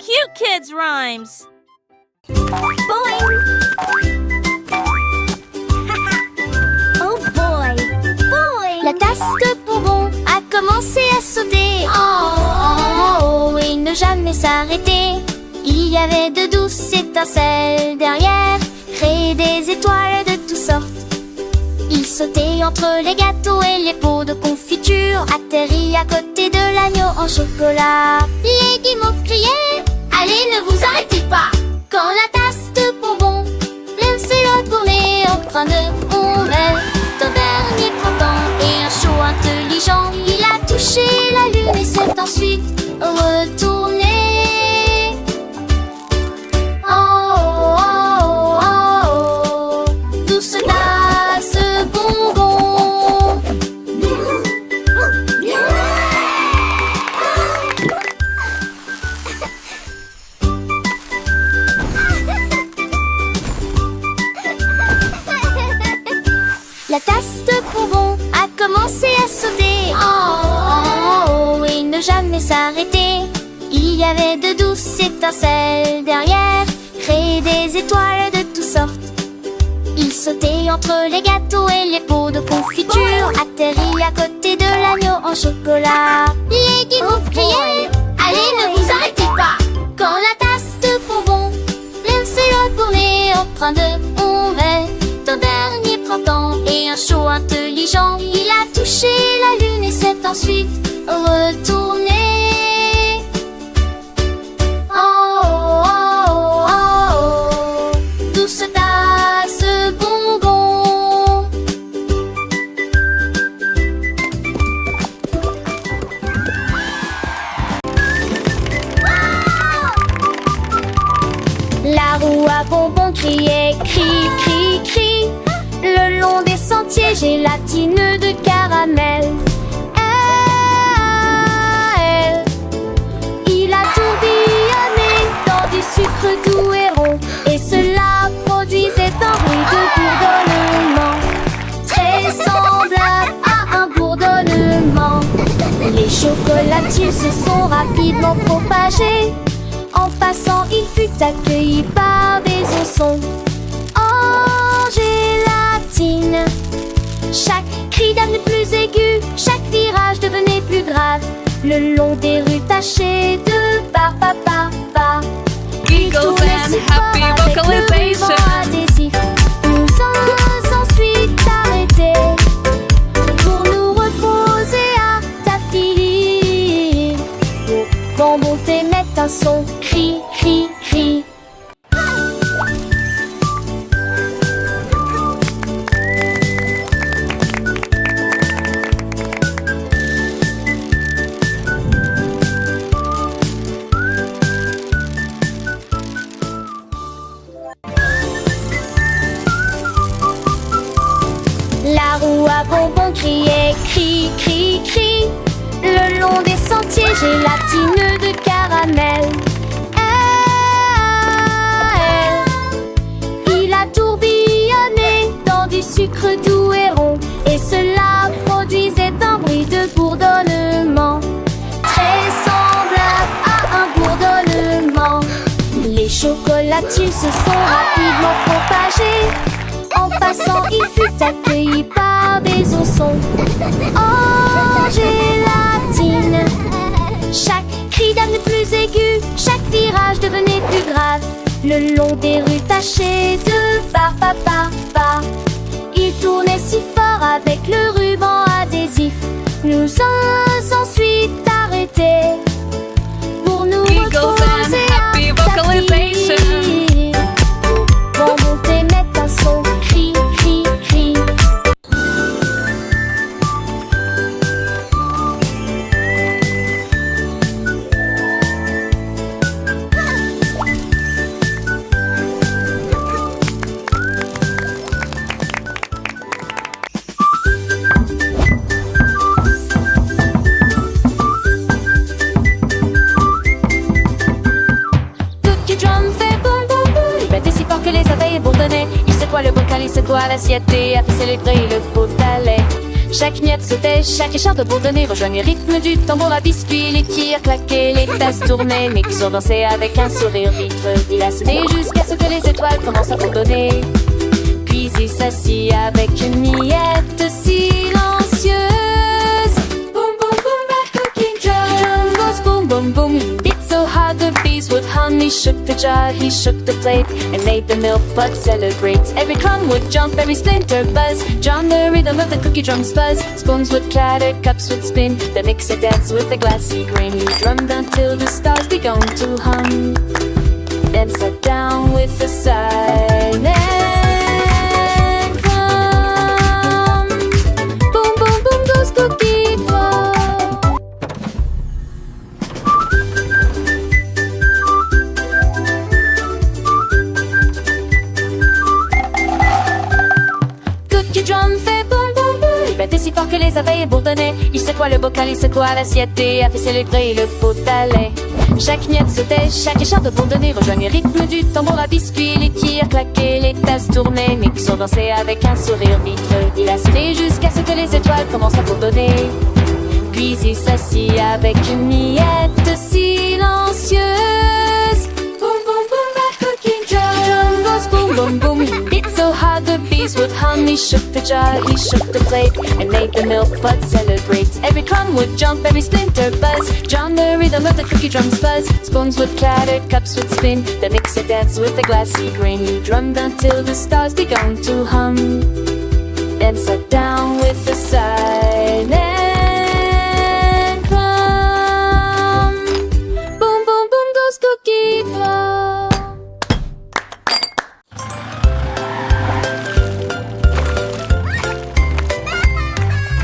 cute kids' rhymes. Boing! Oh boy! Boing! La tasse de bonbons a commencé à sauter. Oh, et ne jamais s'arrêter. Il y avait de douces étincelles derrière, créer des étoiles de toutes sortes. Il sautait entre les gâteaux et les pots de confiture, atterrit à côté de l'agneau en chocolat. Les guimauves criaient: allez, ne vous arrêtez pas! Quand la tasse de bonbons s'est retournée en train de tomber, un dernier printemps et un chaud intelligent, il a touché la lune et s'est ensuite retourné. La tasse de bonbons a commencé à sauter. Oh, et ne jamais s'arrêter. Il y avait de douces étincelles derrière, créer des étoiles de toutes sortes. Il sautait entre les gâteaux et les pots de confiture, atterrit à côté de l'agneau en chocolat. Les guimauves criaient: allez, ne vous arrêtez pas! Quand la tasse de bonbons s'est retournée en train de tomber, un dernier printemps et un chaud intelligent, il a touché la lune et s'est ensuite retourné. Douce tasse bonbon. La roue à bonbons criait: cri, cri, cri. Le long des sentiers gélatineux de caramel. Il a tourbillonné dans du sucre doux et rond, et cela produisait un bruit de bourdonnement, très semblable à un bourdonnement. Les chocolatiers se sont rapidement propagés. En passant, il fut accueilli par des oursons en gélatine. Chaque cri devenait plus aigu, chaque virage devenait plus grave. Le long des rues tachées de papa. Giggles and happy vocalization. Nous sommes ensuite arrêtés pour nous reposer à tafili. Quand monter mettre un son, cri, cri, cri. La roue à bonbons criait: cri, cri, cri. Le long des sentiers gélatineux de caramel. Il a tourbillonné dans du sucre doux et rond, et cela produisait un bruit de bourdonnement, très semblable à un bourdonnement. Les chocolatiers se sont rapidement propagés. En passant, il fut accueilli par des oursons en gélatine. Chaque cri devenait plus aigu, chaque virage devenait plus grave. Le long des rues tachées de papa, il tournait si fort avec le ruban adhésif. Nous sommes ensuite arrêtés pour nous reposer à vocalization. Quand monter mettre un son, cri, cri, cri. Le bocal, il secoua l'assiette et a fait célébrer le pot à lait. Chaque miette sautait, chaque écharpe bourdonnait, rejoignait le rythme du tambour à biscuits. Les cuirs claquaient, les les tasses tournaient, mais qu'ils ont dansé avec un sourire vitreux. Il a sonné jusqu'à ce que les étoiles commencent à bourdonner. Puis il s'assit avec une miette silencieuse. Boom, boom, boom, that cooking drum goes boom, boom, boom. He beat so hard the bees would hum. He shook the jar, he shook the plate, and made the milk pot celebrate. Every crumb would jump, every splinter buzz. John, the rhythm of the cookie drums fuzz. Spoons would clatter, cups would spin. The mixer danced with the glassy grain. He drummed until the stars began to hum. Then sat down with a sigh. Cookie drum. Cookie drum fait boum boum boum. Il battait si fort que les abeilles bourdonnaient. Il secoua le bocal, il secoua l'assiette et a fait célébrer le pot à lait. Chaque miette sautait, chaque écharpe bourdonnait, rejoignait le rythme du tambour à biscuits. Les tirs claquaient, les tasses tournaient, mais qu'ils ont dansé avec un sourire vitreux. Il a sonné jusqu'à ce que les étoiles commencent à bourdonner. Puis il s'assit avec une miette silencieuse. Boom boom boom, that cooking drum goes boom boom boom. He beat so hard the bees would hum. He shook the jar, he shook the plate, and made the milk pot celebrate. Every crumb would jump, every splinter buzz. John, the rhythm of the cookie drums fuzz. Spoons would clatter, cups would spin. The mixer danced with the glassy grain. He drummed until the stars began to hum. Then sat down with a silent crumb. Boom boom boom goes cookie drum.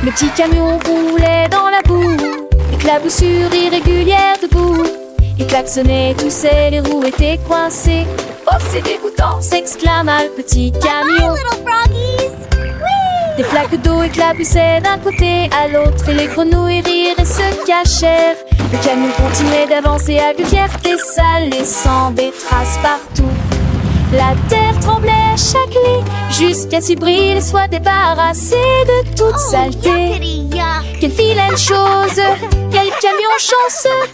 Le petit camion roulait dans la boue, éclaboussure irrégulière debout. Il klaxonnait, toussait, les roues étaient coincées. Oh, c'est dégoûtant, s'exclama le petit camion. Des flaques d'eau éclaboussaient d'un côté à l'autre, et les grenouilles rirent et se cachèrent. Le camion continuait d'avancer à vue fierté, ça laissant des traces partout. La terre tremblait à chaque lit, jusqu'à ce qu'il brille et soit débarrassé de toute saleté. Quelle vilaine chose, quel camion chanceux.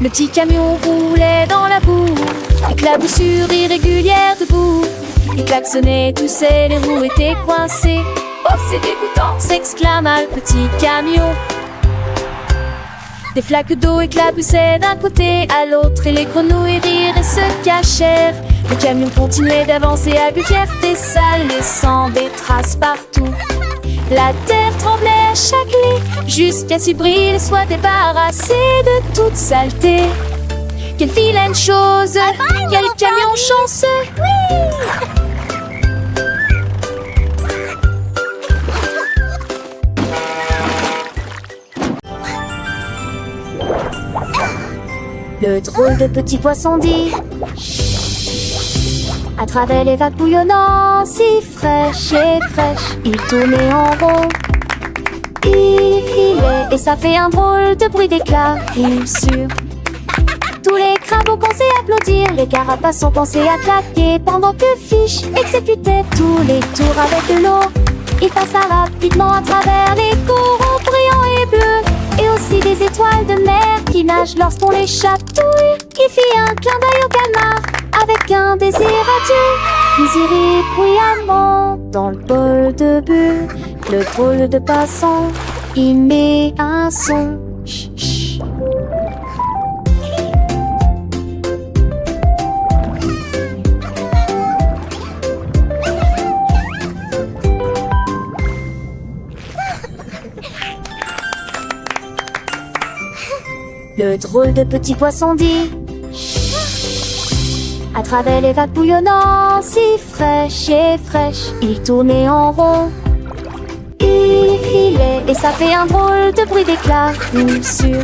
Le petit camion roulait dans la boue, éclaboussure irrégulière debout. Il klaxonnait, toussait, les roues étaient coincées. Oh, c'est dégoûtant, s'exclama le petit camion. Des flaques d'eau éclaboussaient d'un côté à l'autre, et les grenouilles rirent et se cachèrent. Le camion continuait d'avancer à vue fierté, ça laissant des traces partout. La terre tremblait à chaque lit, jusqu'à ce qu'il brille et soit débarrassé de toute saleté. Quelle vilaine chose, quel camion chanceux. Le drôle de petit poisson dit à travers les vagues bouillonnantes, si fraîches et fraîches, il tournait en rond. Il filait et ça fait un drôle de bruit d'éclat, bien sûr. Tous les crabes ont pensé applaudir, les carapaces ont pensé à claquer, pendant que Fish exécutait tous les tours avec de l'eau. Il passa rapidement à travers les coraux brillants et bleus, et aussi des étoiles de mer qui nagent lorsqu'on les chatouille. Il fit un clin d'œil au canard avec un désir adieu, puis il rit bruyamment dans le bol de bulles. Le drôle de passant, il met un son. Chut, chut. Le drôle de petit poisson dit à travers les vagues bouillonnantes, si fraîches et fraîches, il tournait en rond. Il filait et ça fait un drôle de bruit d'éclat, bien sûr.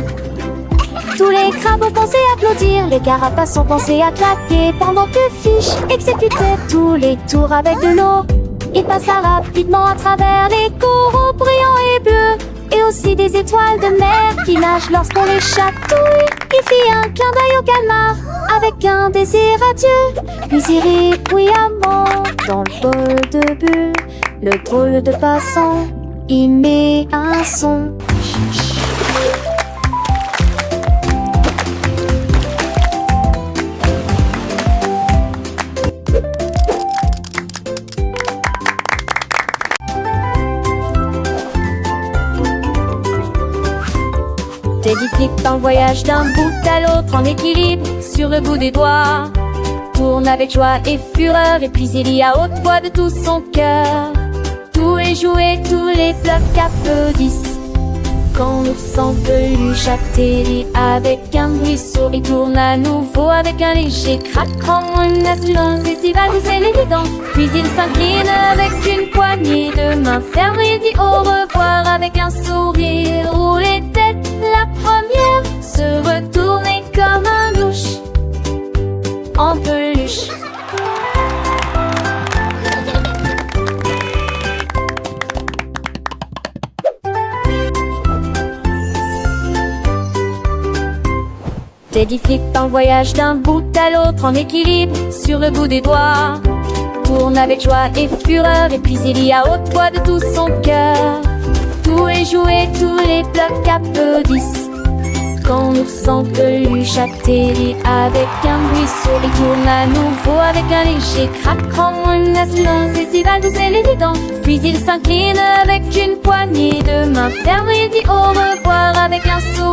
Tous les crabes ont pensé applaudir, les carapaces ont pensé à claquer, pendant que Fish exécutait tous les tours avec de l'eau. Il passa rapidement à travers les coraux brillants et bleus, et aussi des étoiles de mer qui nagent lorsqu'on les chatouille. Il fit un clin d'œil au calmar avec un désir adieu, puis il rit bruyamment dans le bol de bulles. Le drôle de passant y met un son. Teddy Flip en voyage d'un bout à l'autre en équilibre sur le bout des doigts. Tourne avec joie et fureur et puis il y a haute voix de tout son cœur. Tous les jouets, tous les blocs applaudissent quand l'ourson peluche atterrit avec un bruit sourd. Il tourne à nouveau avec un léger craquement, une assurance estivale où c'est les dents. Puis il s'incline avec une poignée de main ferme et dit au revoir avec un sourire où les têtes, la première, se retournait comme un louche en peluche. Teddy Flip en voyage d'un bout à l'autre en équilibre sur le bout des doigts. Tourne avec joie et fureur et puis il y a haute voix de tout son cœur. Tous les jouets, tous les blocs applaudissent quand l'ourson peluche atterrit avec un bruit sourd. Il tourne à nouveau avec un léger craquement, une assurance estivale où c'est les dents. Puis il s'incline avec une poignée de main ferme et dit au revoir avec un sourire